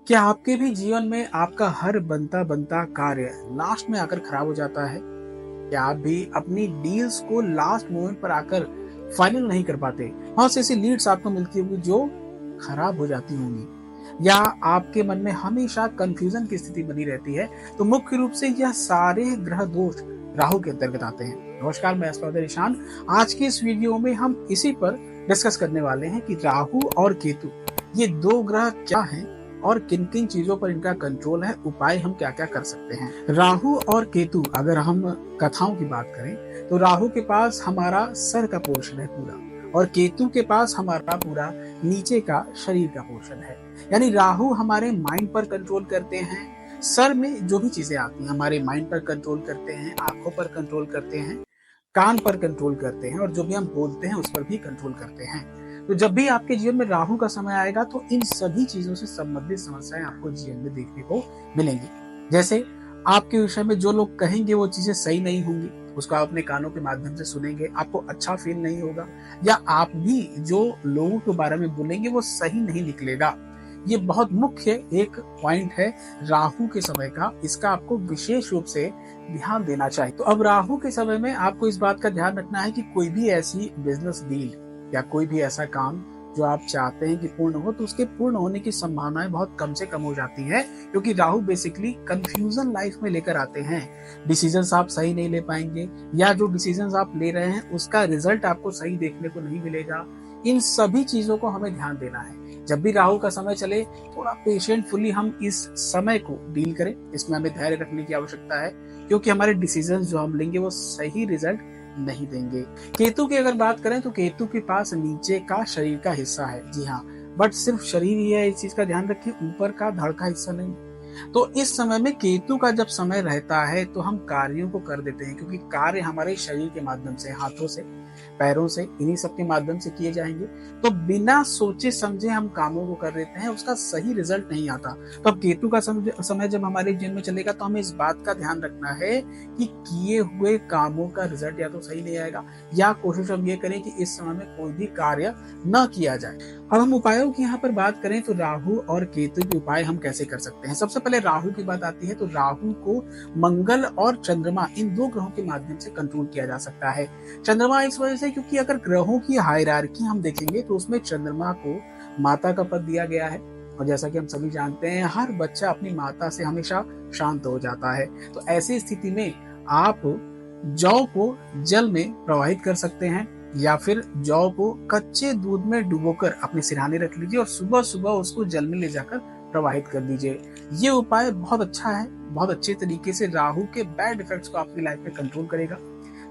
क्या आपके भी जीवन में आपका हर बनता बनता कार्य लास्ट में आकर खराब हो जाता है? क्या आप भी अपनी डील्स को लास्ट मोमेंट पर आकर फाइनल नहीं कर पाते? बहुत सी ऐसी लीड्स आपको मिलती होगी जो खराब हो जाती होंगी, या आपके मन में हमेशा कंफ्यूजन की स्थिति बनी रहती है। तो मुख्य रूप से यह सारे ग्रह दोष राहु के अंतर्गत आते हैं। नमस्कार, मैं एस्ट्रोलॉजर ईशान। आज की इस वीडियो में हम इसी पर डिस्कस करने वाले हैं कि राहु और केतु ये दो ग्रह क्या हैं और किन किन चीजों पर इनका कंट्रोल है, उपाय हम क्या क्या कर सकते हैं। राहु और केतु, अगर हम कथाओं की बात करें तो राहु के पास हमारा सर का पोर्शन है पूरा, और केतु के पास हमारा पूरा नीचे का शरीर का पोर्शन है। यानी राहु हमारे माइंड पर कंट्रोल करते हैं, सर में जो भी चीजें आती हैं हमारे माइंड पर कंट्रोल करते हैं, आंखों पर कंट्रोल करते हैं, कान पर कंट्रोल करते हैं, और जो भी हम बोलते हैं उस पर भी कंट्रोल करते हैं। तो जब भी आपके जीवन में राहु का समय आएगा तो इन सभी चीजों से संबंधित समस्याएं आपको जीवन में देखने को मिलेंगी। जैसे आपके विषय में जो लोग कहेंगे वो चीजें सही नहीं होंगी, उसको आप अपने कानों के माध्यम से सुनेंगे, आपको अच्छा फील नहीं होगा, या आप भी जो लोगों के बारे में बोलेंगे वो सही नहीं निकलेगा। ये बहुत मुख्य एक पॉइंट है राहु के समय का, इसका आपको विशेष रूप से ध्यान देना चाहिए। तो अब राहु के समय में आपको इस बात का ध्यान रखना है कि कोई भी ऐसी बिजनेस डील या कोई भी ऐसा काम जो आप चाहते हैं कि पूर्ण हो, तो उसके पूर्ण होने की संभावनाएं बहुत कम से कम हो जाती है, क्योंकि राहु बेसिकली कंफ्यूजन लाइफ में लेकर आते हैं। डिसीजंस आप सही नहीं ले पाएंगे, या जो डिसीजंस आप ले रहे हैं उसका रिजल्ट आपको सही देखने को नहीं मिलेगा। इन सभी चीजों को हमें ध्यान देना है। जब भी राहु का समय चले, थोड़ा पेशेंटफुली हम इस समय को डील करें। इसमें हमें धैर्य रखने की आवश्यकता है, क्योंकि हमारे डिसीजंस जो हम लेंगे वो सही रिजल्ट नहीं देंगे। केतु की अगर बात करें तो केतु के पास नीचे का शरीर का हिस्सा है, जी हाँ, बट सिर्फ शरीर ही है, इस चीज का ध्यान रखें, ऊपर का धड़ का हिस्सा नहीं। तो इस समय में केतु का जब समय रहता है तो हम कार्यों को कर देते हैं, क्योंकि कार्य हमारे शरीर के माध्यम से, हाथों से, पैरों से, इन्हीं सब के माध्यम से किए जाएंगे। तो बिना सोचे समझे हम कामों को कर देते हैं, उसका सही रिजल्ट नहीं आता। तो अब केतु का समय जब हमारे जीवन में चलेगा तो हमें इस बात का ध्यान रखना है कि किए हुए कामों का रिजल्ट या तो सही नहीं आएगा, या कोशिश हम ये करें कि इस समय में कोई भी कार्य न किया जाए। अब हम उपायों की यहाँ पर बात करें तो राहु और केतु के उपाय हम कैसे कर सकते हैं। सबसे पहले राहु की बात आती है तो राहु को मंगल और चंद्रमा, इन दो ग्रहों के माध्यम से कंट्रोल किया जा सकता है। चंद्रमा इस वजह से क्योंकि अगर ग्रहों की हायरार्की हम देखेंगे तो उसमें चंद्रमा को माता का पद दिया गया है, और जैसा कि हम सभी जानते हैं हर बच्चा अपनी माता से हमेशा शांत हो जाता है। तो ऐसी स्थिति में आप जौ को जल में प्रवाहित कर सकते हैं, या फिर जौ को कच्चे दूध में डुबोकर अपने सिरहाने रख लीजिए और सुबह सुबह उसको जल में ले जाकर प्रवाहित कर दीजिए। ये उपाय बहुत अच्छा है, बहुत अच्छे तरीके से राहु के बैड इफेक्ट्स को आपकी लाइफ में कंट्रोल करेगा।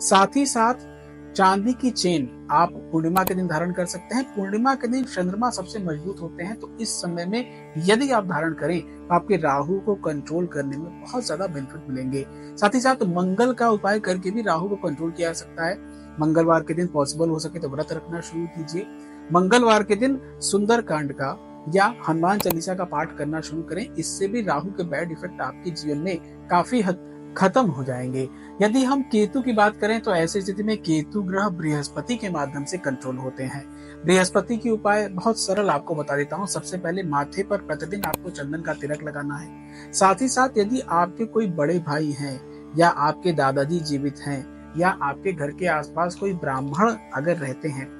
साथ ही साथ चांदी की चेन आप पूर्णिमा के दिन धारण कर सकते हैं। पूर्णिमा के दिन चंद्रमा सबसे मजबूत होते हैं, तो इस समय में यदि आप धारण करें तो आपके राहु को कंट्रोल करने में बहुत ज्यादा बेनिफिट मिलेंगे। साथ ही साथ मंगल का उपाय करके भी राहु को कंट्रोल किया जा सकता है। मंगलवार के दिन पॉसिबल हो सके तो व्रत रखना शुरू कीजिए। मंगलवार के दिन सुंदर कांड का या हनुमान चालीसा का पाठ करना शुरू करें। इससे भी राहु के बैड इफेक्ट आपके जीवन में काफी हद खत्म हो जाएंगे। यदि हम केतु की बात करें तो ऐसी स्थिति में केतु ग्रह बृहस्पति के माध्यम से कंट्रोल होते हैं। बृहस्पति की उपाय बहुत सरल आपको बता देता हूँ। सबसे पहले माथे पर प्रतिदिन आपको चंदन का तिलक लगाना है। साथ ही साथ यदि आपके कोई बड़े भाई हैं, या आपके दादाजी जीवित हैं, या आपके घर के आसपास कोई ब्राह्मण अगर रहते हैं,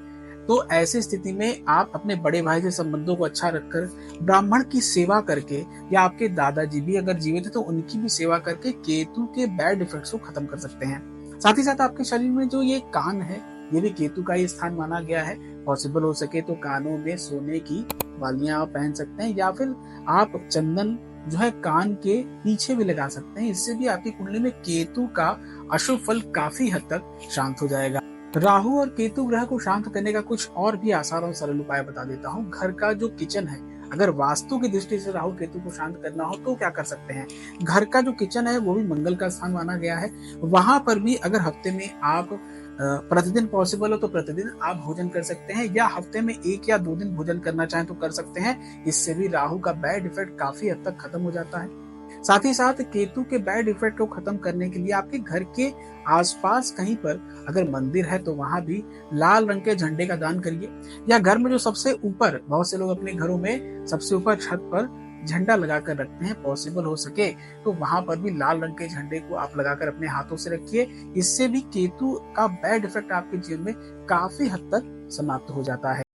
तो ऐसी स्थिति में आप अपने बड़े भाई से संबंधों को अच्छा रखकर ब्राह्मण की सेवा करके, या आपके दादाजी भी अगर जीवित है तो उनकी भी सेवा करके केतु के बैड इफेक्ट्स को खत्म कर सकते हैं। साथ ही साथ आपके शरीर में जो ये कान है, ये भी केतु का ही स्थान माना गया है। पॉसिबल हो सके तो कानों में सोने की बालियां आप पहन सकते हैं, या फिर आप चंदन जो है कान के पीछे भी लगा सकते हैं। इससे भी आपकी कुंडली में केतु का अशुभ फल काफी हद तक शांत हो जाएगा। राहु और केतु ग्रह को शांत करने का कुछ और भी आसान और सरल उपाय बता देता हूँ। घर का जो किचन है, अगर वास्तु की दृष्टि से राहु केतु को शांत करना हो तो क्या कर सकते हैं। घर का जो किचन है वो भी मंगल का स्थान माना गया है। वहां पर भी अगर हफ्ते में आप प्रतिदिन पॉसिबल हो तो प्रतिदिन आप भोजन कर सकते हैं, या हफ्ते में 1 या 2 दिन भोजन करना चाहें तो कर सकते हैं। इससे भी राहु का बैड इफेक्ट काफी हद तक खत्म हो जाता है। साथ ही साथ केतु के बैड इफेक्ट को खत्म करने के लिए आपके घर के आसपास कहीं पर अगर मंदिर है तो वहां भी लाल रंग के झंडे का दान करिए, या घर में जो सबसे ऊपर, बहुत से लोग अपने घरों में सबसे ऊपर छत पर झंडा लगाकर रखते हैं, पॉसिबल हो सके तो वहां पर भी लाल रंग के झंडे को आप लगाकर अपने हाथों से रखिए। इससे भी केतु का बैड इफेक्ट आपके जीवन में काफी हद तक समाप्त हो जाता है।